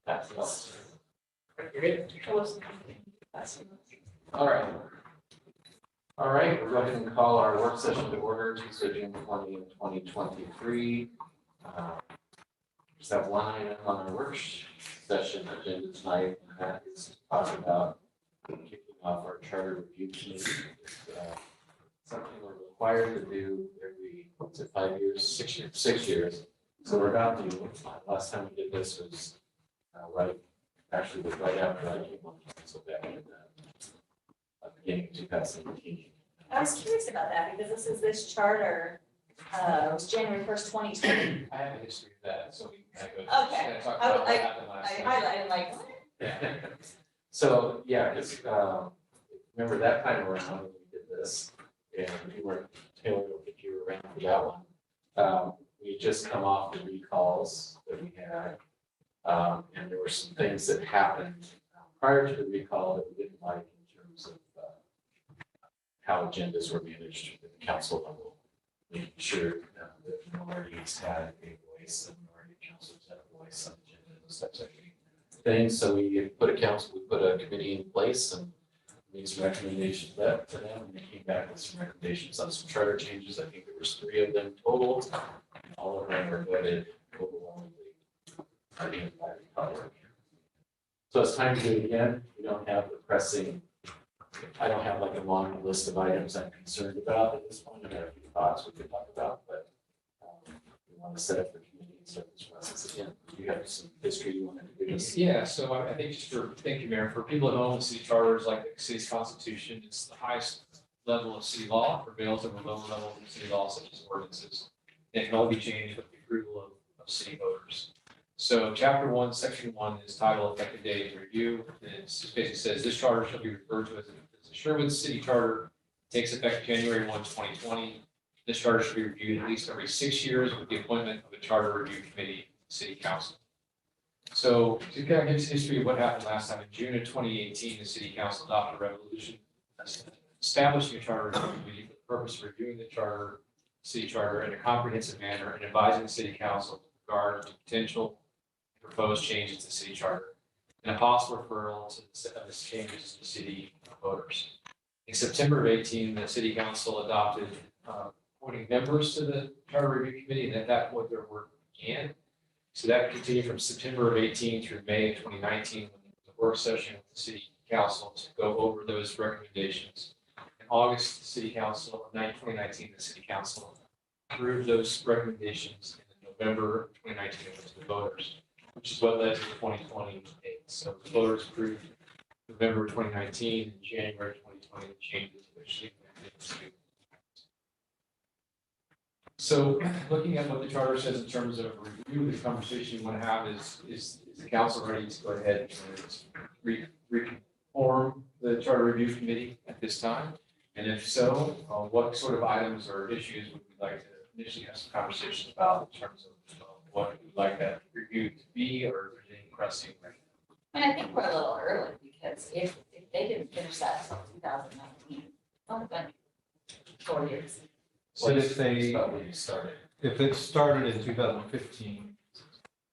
That's us. You're good? All right. All right, we'll go ahead and call our work session to order, Tuesday, June 20th, 2023. Just have one item on our work session agenda tonight, and that is to talk about kicking off our charter review committee. Something we're required to do every, what's it, 5 years? 6 years. 6 years. So we're about to, last time we did this was right after I came on council back in the beginning of 2018. I was curious about that because this charter was January 1st, 2020. I have a history of that, so we can kind of go. Okay. Talk about what happened I last time. highlighted like, what? Yeah. So, yeah, because remember that time around when we did this, and you weren't, Taylor, I don't think you were around for that one. We had just come off the recalls that we had, and there were some things that happened prior to the recall that we didn't like in terms of how agendas were managed at the council level, making sure that minorities had a voice, and minority councils had a voice on agendas, those types of things. So we put a committee in place and made some recommendations that to them, and they came back with some recommendations on some charter changes. I think there was 3 of them total. All of them were voted overwhelmingly by the public. So it's time to do it again. We don't have the pressing, I don't have like a long list of items I'm concerned about at this point. I have a few thoughts we could talk about, but we want to set up the committee and start this process again. You have some history you wanted to give us? Yeah, so I think thank you, Mayor, for people at home, the city charter is like the city's constitution. It's the highest level of city law, prevails over lower levels of city law such as ordinances. And it can only be changed with the approval of city voters. So chapter 1, section 1 is titled effective date and review. And it basically says this charter shall be referred to as the Sherwood City Charter. Takes effect January 1, 2020. This charter should be reviewed at least every 6 years with the appointment of a charter review committee, city council. So to kind of give us history of what happened last time, in June of 2018, the city council adopted a resolution establishing a charter review committee for the purpose of reviewing the city charter in a comprehensive manner and advising the city council with regard to potential proposed changes to city charter and a possible referral to the changes to city voters. In September of 18, the city council adopted appointing members to the charter review committee, and at that point their work began. So that continued from September of 18 through May of 2019, when there was a work session with the city council to go over those recommendations. In August, the city council, 2019, the city council approved those recommendations, and in November of 2019 it went to the voters, which is what led to the 2020 date. So the voters approved November 2019 and January 2020 the changes which they implemented. So looking at what the charter says in terms of review, the conversation you want to have is the council ready to go ahead and reform the charter review committee at this time? And if so, what sort of items or issues would we like to initially have some conversations about in terms of what we'd like that review to be, or if there's any pressing right now? And I think we're a little early because if they didn't finish that until 2019, it's only been 4 years. So if Started. it started in 2015,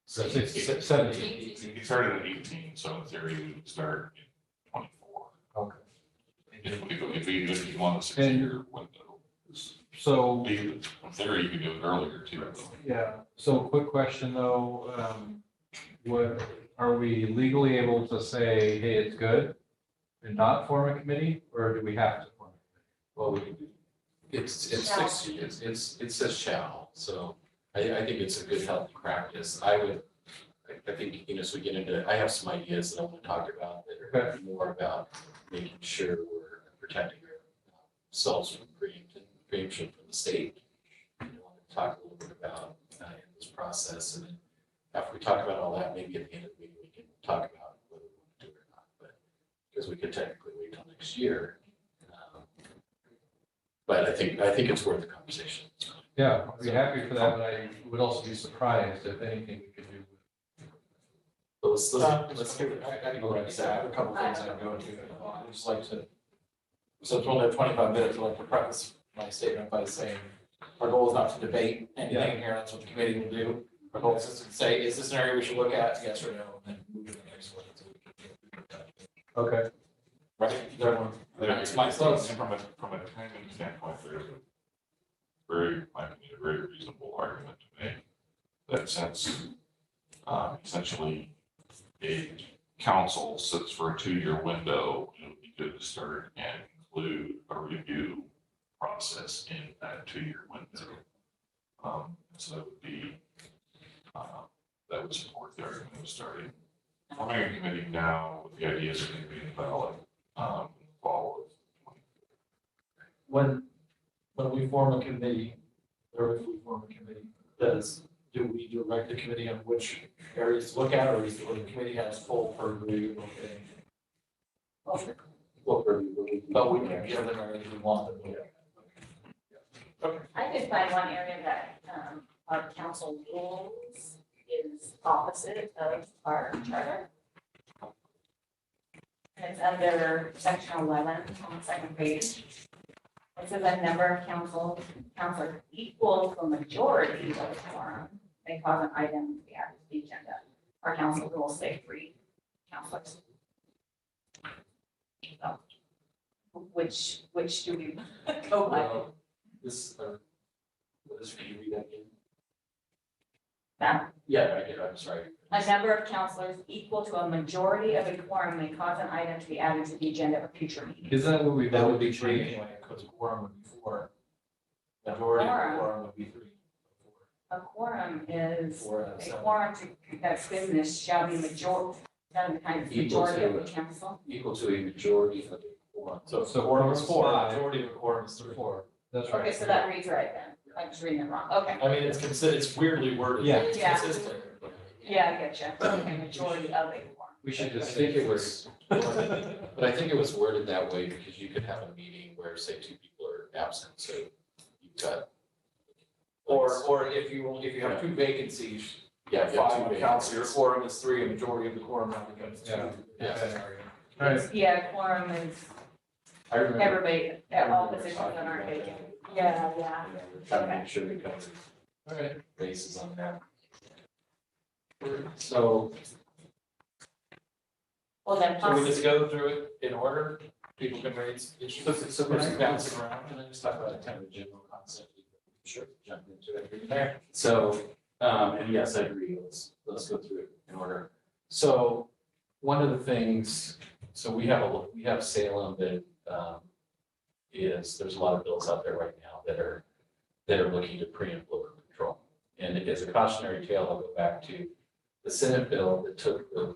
so 17. It started in 18, so in theory, we would start in 24. Okay. If you want a 6-year window. So, In theory, you could do it earlier too. yeah, so quick question though, what, are we legally able to say, hey, it's good and not form a committee, or do we have to form a Well, it's 6 years, it says shall, so I think it's a good healthy practice. I think, as we get into it, I have some ideas that I want to talk about that are more about making sure we're protecting ourselves from preemption from the state. I want to talk a little bit about in this process, and then after we talk about all that, maybe at the end of the meeting, we can talk about whether we want to do it or not, but because we could technically wait till next year. But I think it's worth the conversation. Yeah, I'd be happy for that, but I would also be surprised if anything we could do. Let's give it. I can go ahead and say, I have a couple of things I go into. I'd just like to, so it's only 25 minutes, I'd like to preface my statement by saying, our goal is not to debate anything here, that's what the committee will do. our whole system, say, is this an area we should look at, yes or no, and then move to the next one. So we can- Okay. Right, is everyone, that's my thoughts. And from a timing standpoint, there's a very, I mean, a very reasonable argument to make that since essentially a council sits for a 2-year window, it would be good to start and include a review process in that 2-year window. So that would be, that would support the argument of starting forming a committee now with the ideas of being valid fall of When we form a committee, or if we form a committee, do we direct the committee on which areas to look at, or the committee has full purview of anything? Full purview, but we can give them areas we want them to look at. I did find one area that, our council rules is opposite of our charter. And it's under section 11 on the second page. It says a number of councilors equal to a majority of the quorum may cause an item to be added to the agenda. Our council rules say 3 councilors. So, which do we go by? Well, this, can you read that again? That Yeah, I did, I'm sorry. a number of councilors equal to a majority of a quorum may cause an item to be added to the agenda of a future meeting. Isn't that what we've That would already be 3 changed? anyway, because quorum would be 4. Majority of the Quorum. quorum would be 3. A quorum is, 4 out of a 7. quorum to conduct business shall be kind of Equal majority of to- the council. Equal to a majority of the quorum. So So quorum is 4, quorum is 5. majority of a quorum is 3. 4. That's Okay, right. so that reads right then. I'm just reading it wrong. Okay. I mean, it's weirdly worded. Yeah. It's Yeah. consistent. Yeah, I get you. Okay, majority of a quorum. We should I just think say it was, but I think it was worded that way because you could have a meeting where, say, 2 people are absent, so you've got. Or if you have 2 vacancies, Yeah, have you have 5 two on council, your vacancies. quorum is 3, a majority of the quorum now becomes 2. Yeah. That's Yeah. an area. All right. Yeah, quorum is I remember. everybody, I all remember positions talking that aren't about that. vacant. Yeah, yeah. We're trying to make sure we cover All right. bases on that. So, Well, then, So we just go through it in order, people can raise issues. so Versus bouncing around. Can I just talk about a kind of a general concept? Sure. Jump into it. There. So, and yes, I agree, let's go through it in order. So, one of the things, so we have Salem that, there's a lot of bills out there right now that are looking to preempt local control. And as a cautionary tale, I'll go back to the Senate bill that took the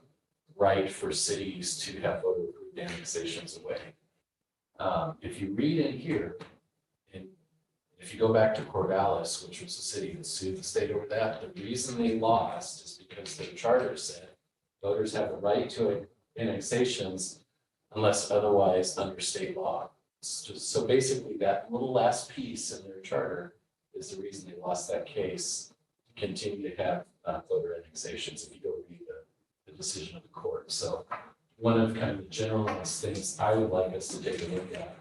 right for cities to have voter approved annexations away. If you read in here, and if you go back to Corvallis, which was the city that sued the state over that, the reason they lost is because their charter said voters have the right to annexations unless otherwise under state law. So basically, that little last piece in their charter is the reason they lost that case, to continue to have voter annexations, if you go read the decision of the court. So one of kind of the generalist things I would like us to take a look at,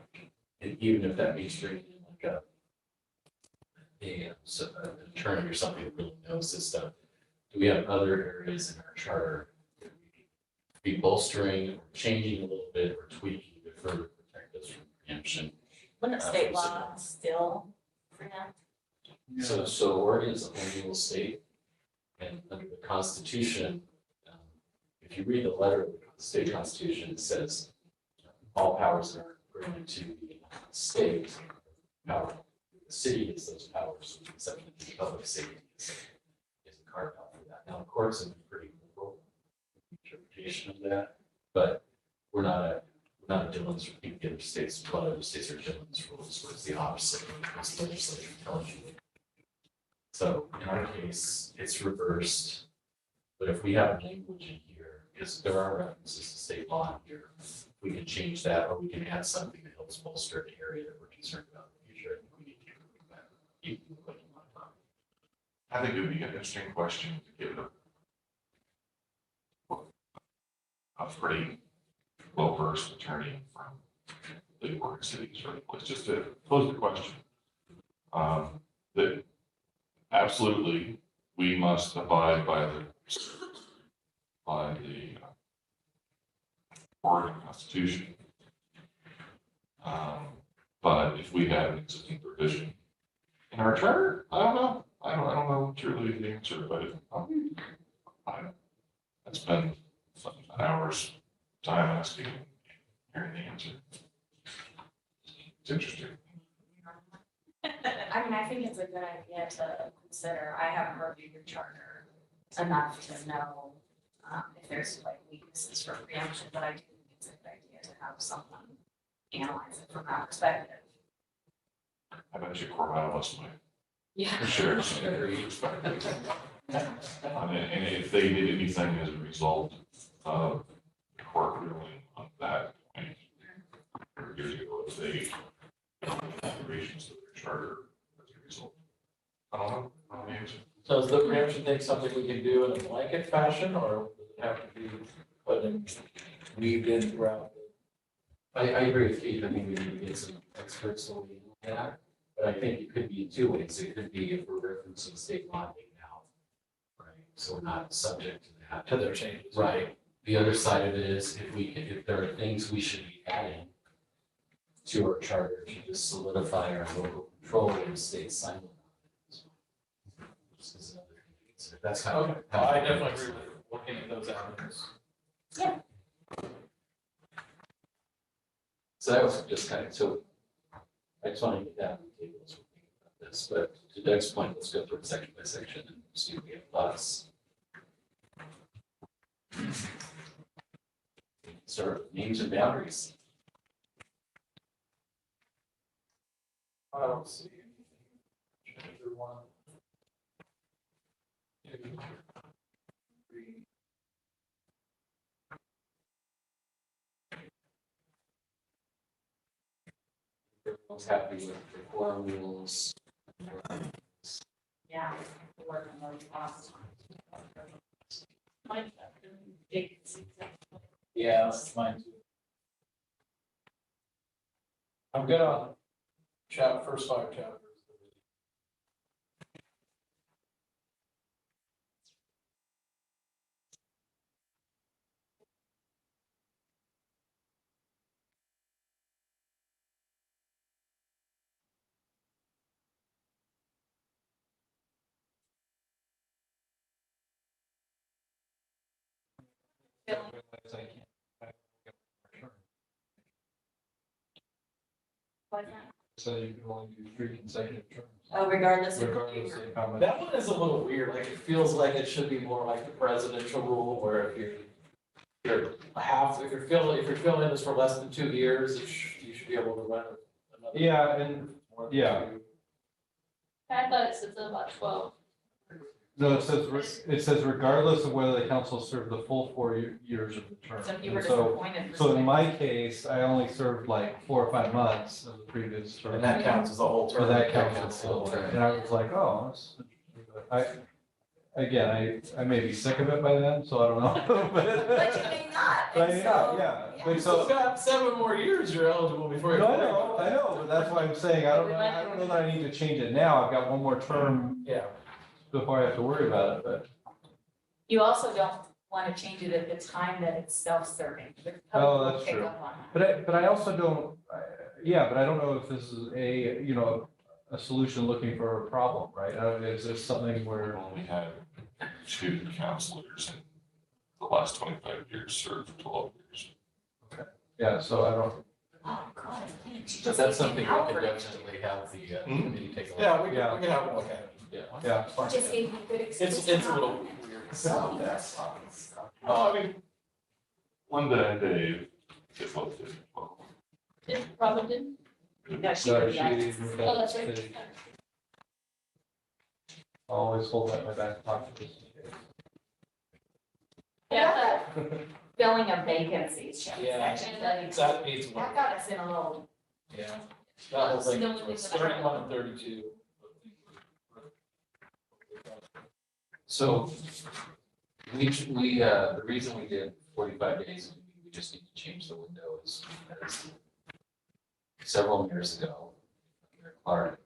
and even if that means bringing in like an attorney or somebody that really knows this stuff, do we have other areas in our charter that we could be bolstering, or changing a little bit, or tweaking to further protect us from preemption? wouldn't state law still preempt? So Oregon is a home rule state, and under the Constitution, if you read the letter of the state constitution, it says all powers are granted to the state. Power, the city gets those powers, except that the public safety is carved out for that. Now, the courts have been pretty liberal interpretation of that, but we're not a Dillon's, the other states, a lot of other states are Dillon's rules, where it's the opposite, it's legislative tells you. So in our case, it's reversed, but if we have language in here, because there are references to state law in here, we can change that, or we can add something that helps bolster an area that we're concerned about in the future. I think we need to improve that. You can put it on top. I think it would be an interesting question to give a pretty well-versed attorney from the Oregon cities, right? Let's just to pose the question. That absolutely, we must abide by the Oregon Constitution. But if we have an existing provision in our charter, I don't know. I don't know truly the answer, but I spent some hours time asking, hearing the answer. It's interesting. I mean, I think it's a good idea to consider. I haven't reviewed your charter enough to know if there's like weaknesses for preemption, but I do think it's a good idea to have someone analyze it from that perspective. I bet you Corvallis might Yeah. share some perspective. And if they did anything as a result of the court ruling on that point, years ago, if they alterations to their charter as a result. I don't know. I don't know the answer. So is the preemption thing something we can do in a blanket fashion, or does it have to be put in, weaved in throughout? I agree with Keith. I mean, we need to get some experts on that, but I think it could be two ways. It could be if we're referencing state law now, right? So we're not subject to that. To their changes. Right. The other side of it is if there are things we should be adding to our charter to just solidify our local control and state assignment. This is another thing. That's kind Okay, of. I definitely agree with looking at those avenues. So that was just kind of, so I just want to get down to the table as we're thinking about this, but to Doug's point, let's go through it section by section and see if we have thoughts. Start with names and boundaries. I don't see anything. Either one. Two, three. Everyone's happy with the quorum rules. Yeah. Working those costs. Yeah, that's mine too. I'm good on first 5 chapters. So you can only do 3 consecutive terms. Oh, regardless of. Regardless of how much. That one is a little weird, like it feels like it should be more like the presidential rule, where if if you're filling this for less than 2 years, you should be able to run another. Yeah, and more than yeah. 2. I thought it said about 12. No, it says regardless of whether the council served the full 4 years of the term. So if you were And so, disappointed. for so in six- my case, I only served like 4 or 5 months of the previous term. And that counts as a whole term. So that counts as the whole term. And I was like, oh, that's interesting. I may be sick of it by then, so I don't know. But you may not. But and yeah, so- yeah. You But still so, got 7 more years you're eligible before you. I know, but that's why I'm saying, I don't know that I need to change it now. I've got 1 more term Yeah. before I have to worry about it, but. You also don't want to change it at the time that it's self-serving. The code Oh, will that's pick true. up on that. But I also don't, but I don't know if this is a solution looking for a problem, right? Is this something where, We only had 2 counselors in the last 25 years served for 12 years. yeah, so I don't, Oh, God. you But just that's get something we out could for it. definitely have the committee take a look at. Yeah, we can have a look at it. yeah. Just gave me good excuse. It's a little weird. So that's. Oh, I mean, Linda and Dave, they both did well. It probably didn't. No, she No, did she that. didn't move Oh, that that's right. to- I'll always hold that in my back pocket. just in case. Yeah. Filling of vacancies, Yeah. section, that That needs one. that got us in a little, Yeah. That whole thing, The only thing was that I- 31 and 32. So the reason we did 45 days, we just need to change the window is because several years ago, under Clark,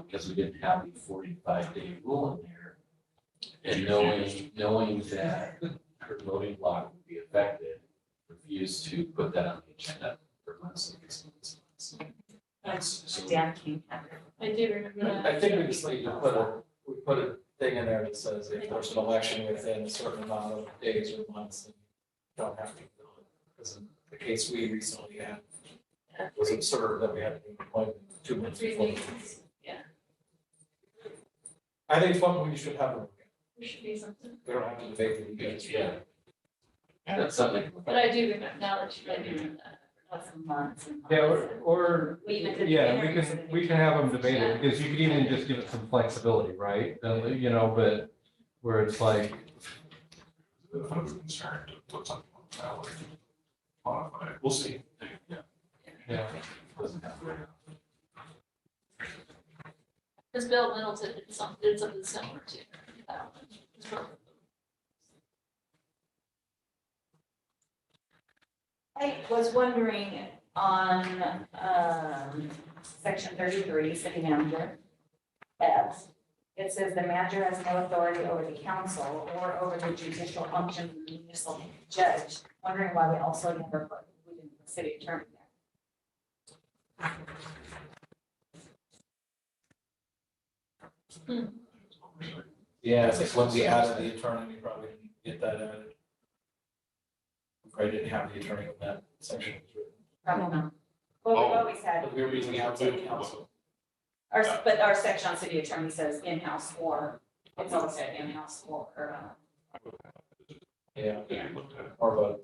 because we didn't have the 45-day rule in there, And knowing that her voting block would be affected, refused to put that on the agenda for months and months and months. So, Dan King. I do remember that. I think we just need to put a thing in there that says if there's an election within a certain amount of days or months, then you don't have to do it. Because in the case we recently had, it was absurd that we had to do appointment 2 months 3 before. meetings, yeah, I think it's something we should have. there should be something. We don't have to debate it. yeah. That's something. But I do remember, now that you remember that. Lots of months and months. Yeah, or, We even did yeah, interviews we with we can have them debate it, because you could even just give it some flexibility, right? You know, but where it's like, If I'm concerned to put something on the ballot, modify it, we'll see. Yeah. yeah. Because Bill Middleton did something similar to that one. I was wondering on, section 33, city manager. F, it says the manager has no authority over the council or over the judicial function of the municipal judge. Wondering why we also never put, we didn't put city attorney there. Yeah, it's like when we added the attorney, we probably didn't get that added. We probably didn't have the attorney in that section. Probably not. Well, we've Oh. always had, But we were using outside counsel. but our section on city attorney says in-house or, it's always said in-house or, Yeah, Yeah, looked at it. more of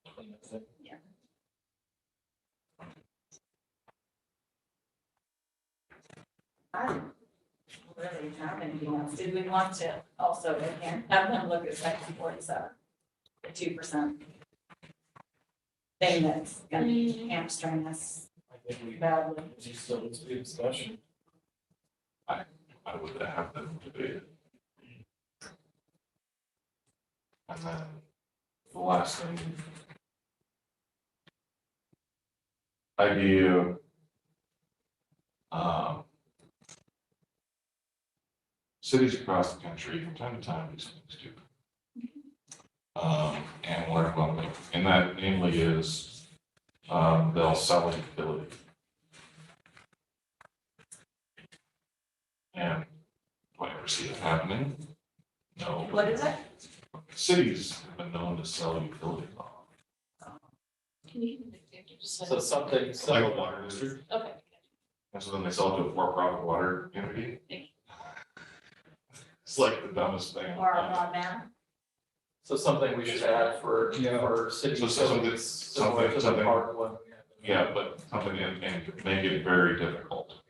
a cleanup thing. I don't really have anything else. Did we want to also, again, have them look at section 47, the 2%? Thing that's gonna be hamstring us I think we, badly. it still needs to be a discussion. I would have them debate it. And then the last thing. Idea. Cities across the country from time to time do something stupid. And learn one thing, and that namely is, they'll sell a utility. And do I ever see it happening? No. What is it? Cities have been known to sell utility law. Can you give an example, just So so? something Like a similar. water district, Okay. and so then they sell it to a for-profit water entity. It's like the dumbest thing. Or a broadband? So something we should add for city So something- utilities, similar to the something- park one. Yeah, but something and make it very difficult.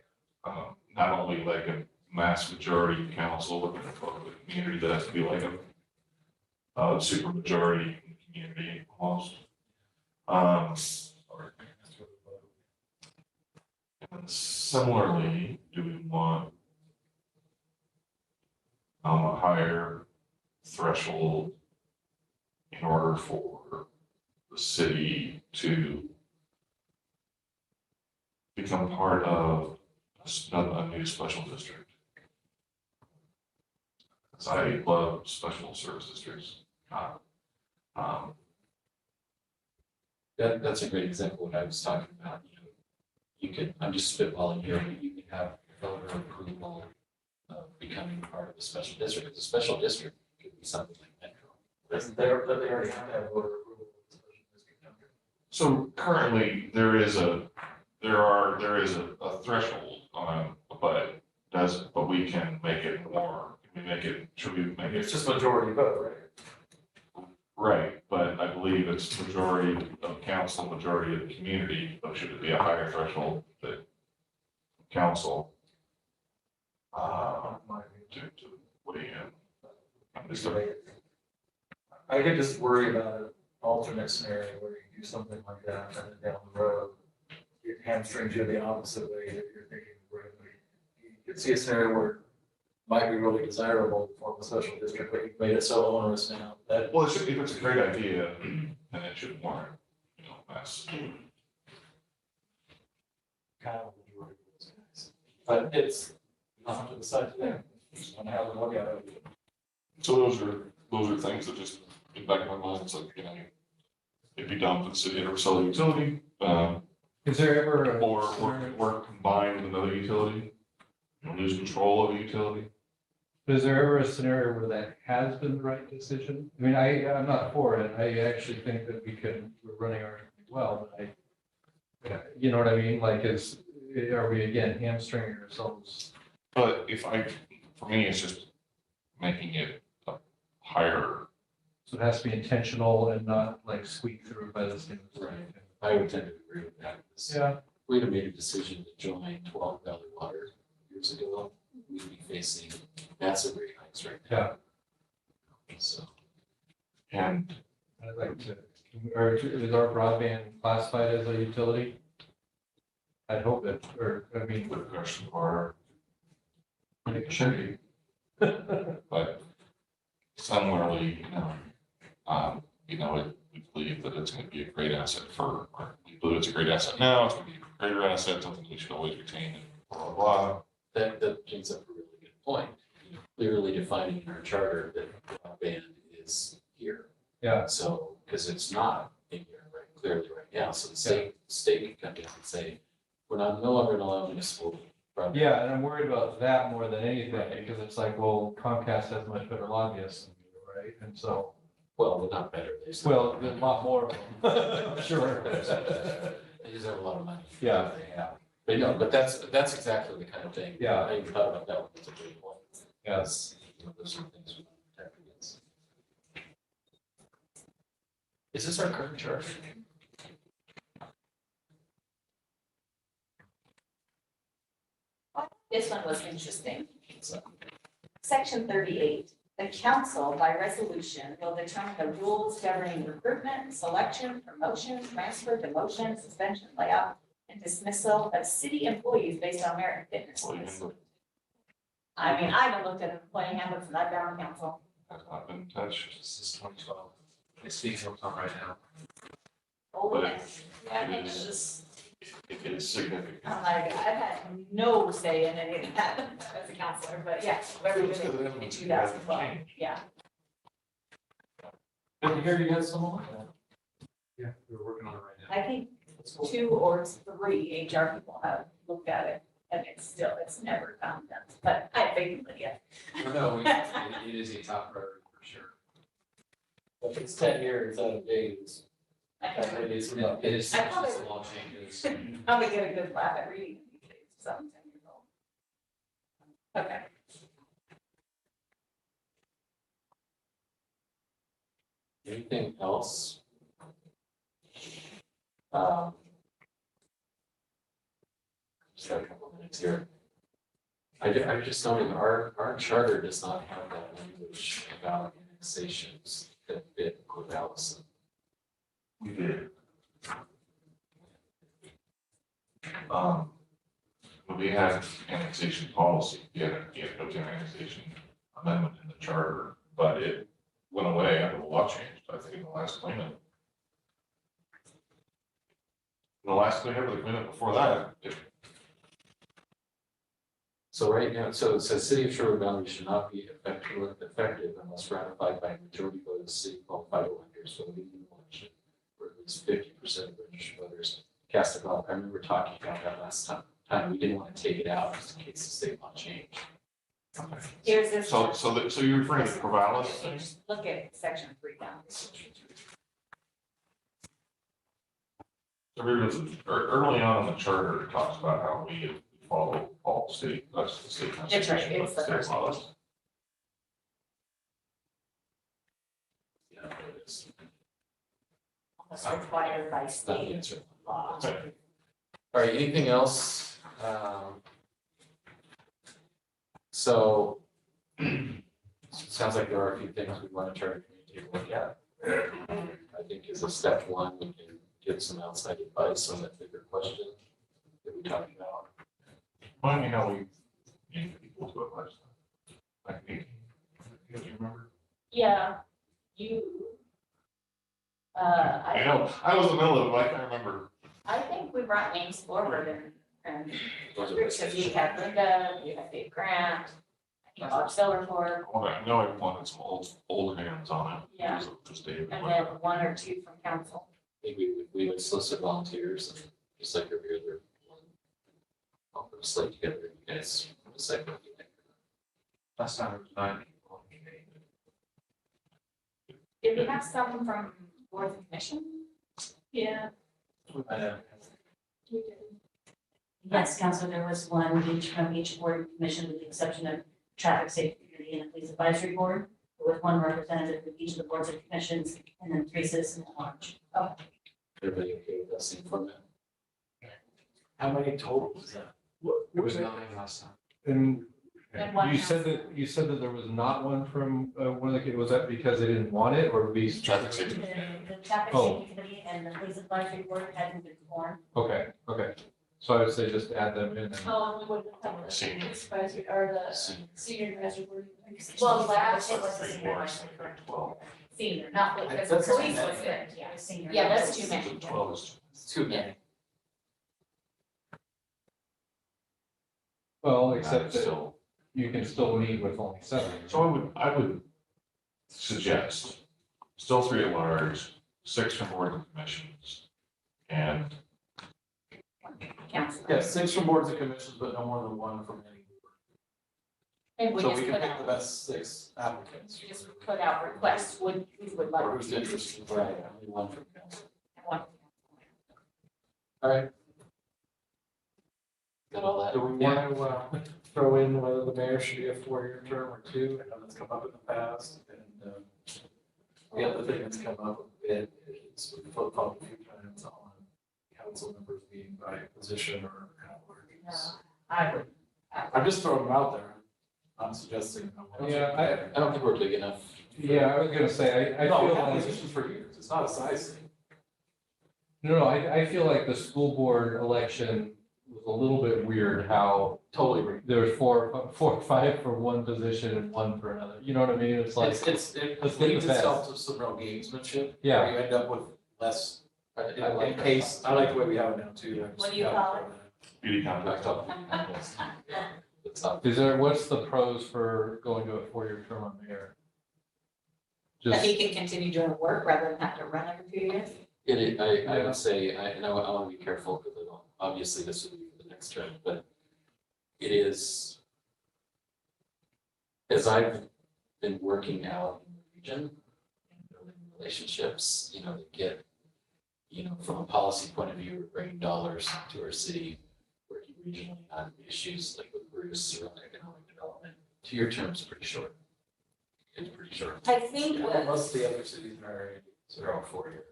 Not only like a mass majority council within a community, that has to be like a super majority in the community almost. And similarly, do we want a higher threshold in order for the city to become part of a new special district? Because I love special service districts. That's a great example of what I was talking about. You could, I'm just spitballing here, but you could have voter approval of becoming part of a special district. The special district could be something like Metro. They already have to have voter approval. of the special district down here. So currently, there is a threshold on, but we can make it more, should we make It's it? just majority vote, right? Right, but I believe it's majority of council, majority of the community, but should it be a higher threshold that council? To weigh in. I'm just I could just worry about an alternate scenario where you do something like that and then down the road, it hamstrings you the opposite way that you're thinking. Right? You could see a scenario where it might be really desirable to form a special district, but you've made it so onerous now that. Well, if it's a great idea, then it should warrant, mass. Kind of majority of those guys. But it's not to decide today. Just want to have a look at it. So those are things that just in the back of my mind, it's like, you know, it'd be dumb for the city to ever sell a utility, Is there ever a or combine with another utility, you know, lose control of a utility. is there ever a scenario where that has been the right decision? I mean, I'm not for it. I actually think that we're running our well, but you know what I mean? Like, are we again hamstringing ourselves? But for me, it's just making it a higher. So it has to be intentional and not like squeak through by the skin of the Right. teeth. I would tend to agree with that. Yeah. We'd have made a decision to join 12 Valley Water years ago, we'd be facing massive rate hikes right now. So, And I'd like to, or is our broadband classified as a utility? I'd hope it, or, I mean, the question are, it should be. but similarly, you know, we believe that it's going to be a great asset or we believe it's a great asset now, it's going to be a greater asset, something we should always retain, and blah, blah, blah. that brings up a really good point. You know, clearly defining in our charter that broadband is here. Yeah. So, because it's not in here right, clearly right now, so the state can come down and say, we're no longer gonna allow municipal broadband. Yeah, and I'm worried about that more than anything, because it's like, well, Comcast has much better lobbyists than you, right? And so, Well, they're not better. They just- well, there's a lot more of them. Sure. They just have a lot of money. Yeah. They have. But no, but that's exactly the kind of thing. Yeah. I even thought about that one, it's a great point. Yes. You know, those are things we want to protect against. Is this our current charter? This one was interesting. So, Section 38, the council by resolution will determine the rules governing recruitment, selection, promotion, transfer, demotion, suspension, layoff, and dismissal of city employees based on merit and fitness. I mean, I haven't looked at employee handbooks and I've been on council. Has not been touched. This is 2012. It speaks real time right now. Oh, But yes. Yeah, It it is. is. It is significant. I'm like, I've had no say in any of that as a counselor, but yeah, whatever we did in 2012, yeah. Good to hear you guys some more. Yeah, we're working on it right now. I think 2 or 3 HR people have looked at it and it's never gotten done, but I have faith in Lydia. No, it is a top priority for sure. If it's 10 years out of date, it's. It is, it is, I thought it's it- a law changes. Probably get a good laugh at reading these days, 7, 10 years old. Okay. anything else? Just got a couple of minutes here. I'm just noting, our charter does not have that language about annexations that fit with Allison. We did. But we had annexation policy, we had built-in annexation amendment in the charter, but it went away after the law changed, I think, in the last cleanup. The last cleanup or the cleanup before that, So right now, so it says city of Sherwood boundary should not be effective unless ratified by a majority vote of the city qualified electors voting in the election, where at least 50% of registered voters cast a ballot. I remember talking about that last time. We didn't want to take it out just in case the state law changed. Here's this. so you're referring to the Corvallis thing? Look at section 3 down. Early on in the charter, it talks about how we follow all state, that's the state That's right, constitution, it's but the state first laws. Yeah, it is. Almost required by Not the state answer. law. All right, anything else? So sounds like there are a few things we want to try to take a look at. I think as a step one, we can get some outside advice on that bigger question that we talked about. Remind me how we named people to it last time. Like, do you remember? Yeah, you. I know, I was in the middle of it, but I can't remember. I think we brought names forward and Those are because you had Linda, you had Dave Grant, I Still report, I know I wanted some old hands on it. Yeah. Just David. and then 1 or 2 from council. Maybe we would solicit volunteers, and just like every other one. I'll put a slate together, you guys decide what you think. Last time it was 9 people. on the committee. Did we have some from boards and commission? Yeah. We might have. We did. Yes, Council, there was one each from each board and commission with the exception of traffic safety committee and the police advisory board, with 1 representative of each of the boards and commissions, and then 3 citizens at large. Everybody okay with that same format? How many total is that? It was 9 last time. And And one you said that there was not one from one of the, was that because they didn't want it or be? Traffic safety. The traffic Oh. safety committee and the police advisory board hadn't been formed. Okay, okay. So I would say just add them in. and- Oh, we wouldn't have the Senior. advisory, or the Senior. senior advisory board. Well, last it was the 3 senior boards, advisory. 12. Senior, not because That's- police was good. Yeah, senior. Yeah, that's too many. 12 is It's too many. Well, except that still. you can still meet with only 7. So I would suggest, still 3 at large, 6 from board and commissions. And Council. Yeah, 6 from boards and commissions, but no more than 1 from any. And we So just we can put pick the out, best 6 applicants. we just put out requests, we would like. Or who's interested. Right, only one from council. One. All right, Got all that? do we want to throw in whether the mayor should be a 4-year term or 2? I know that's come up in the past, and the other thing that's come up a bit is we've talked a few times on council members being by position or how it works. I would. I'm just throwing them out there. I'm suggesting. Yeah, I don't think we're big enough. Yeah, I was gonna say, I No, feel we've had like, positions for years. It's not a size thing. no, I feel like the school board election was a little bit weird how Totally agree. there was four or 5 for one position and 1 for another. You know what I mean? It's like, It let's leads get the itself to some real gamesmanship. Yeah. where You end up with less, I in like case, I like the way we have it now too. What do you call it? beauty that. contest. It's up. what's the pros for going to a 4-year term on mayor? That Just, he can continue doing work rather than have to run every few years. I Yeah. would say, and I want to be careful because I don't, obviously this would be for the next term, but it is, as I've been working out in the region, building relationships, to get, from a policy point of view, bringing dollars to our city, working regionally on issues like with Bruce around economic development, 2-year term is pretty short. It's pretty short. I think what, Most of the other cities in our area, So they're all 4-year.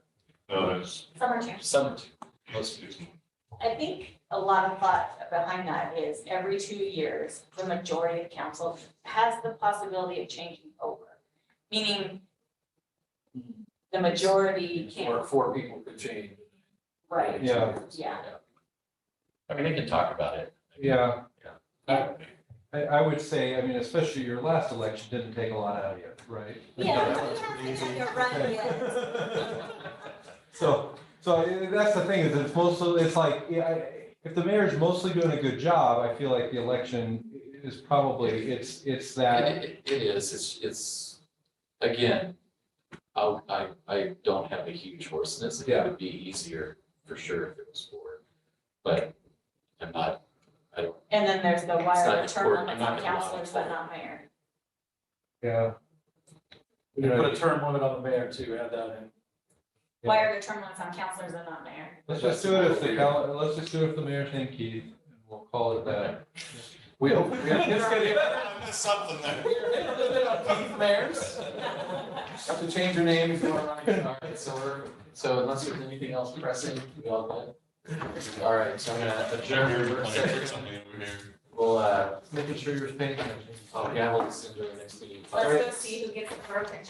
No, that's, summer term. Some are 2, most do. I think a lot of thought behind that is every 2 years, the majority of council has the possibility of changing over. Meaning the majority or can't, 4 people could change. right, Yeah. yeah. I mean, they can talk about it. yeah, Yeah. I would say, I mean, especially your last election didn't take a lot out of you, right? So that's the thing, is it's mostly, it's like, yeah, if the mayor's mostly doing a good job, I feel like the election is probably, it's that, It is, it's, again, I don't have a huge horse in this. It would be easier for sure if it was 4. But I'm not, I don't, And then there's the It's wire not of term important. limits I'm on not gonna allow councilors, it. but not mayor. yeah. We can put a term limit on the mayor too, add that in. Why are the term limits on councilors and not mayor? Let's just do it if let's just do it if the mayor's named Keith, and we'll call it that. We have. something there. Keith Mayors. Have to change your name if you want to run. all right, so unless there's anything else pressing, we all good? All right, so I'm gonna adjourn your work session. We'll, Making sure you're paying attention. I'll gavel this into the next meeting. Let's go see who gets the perfect.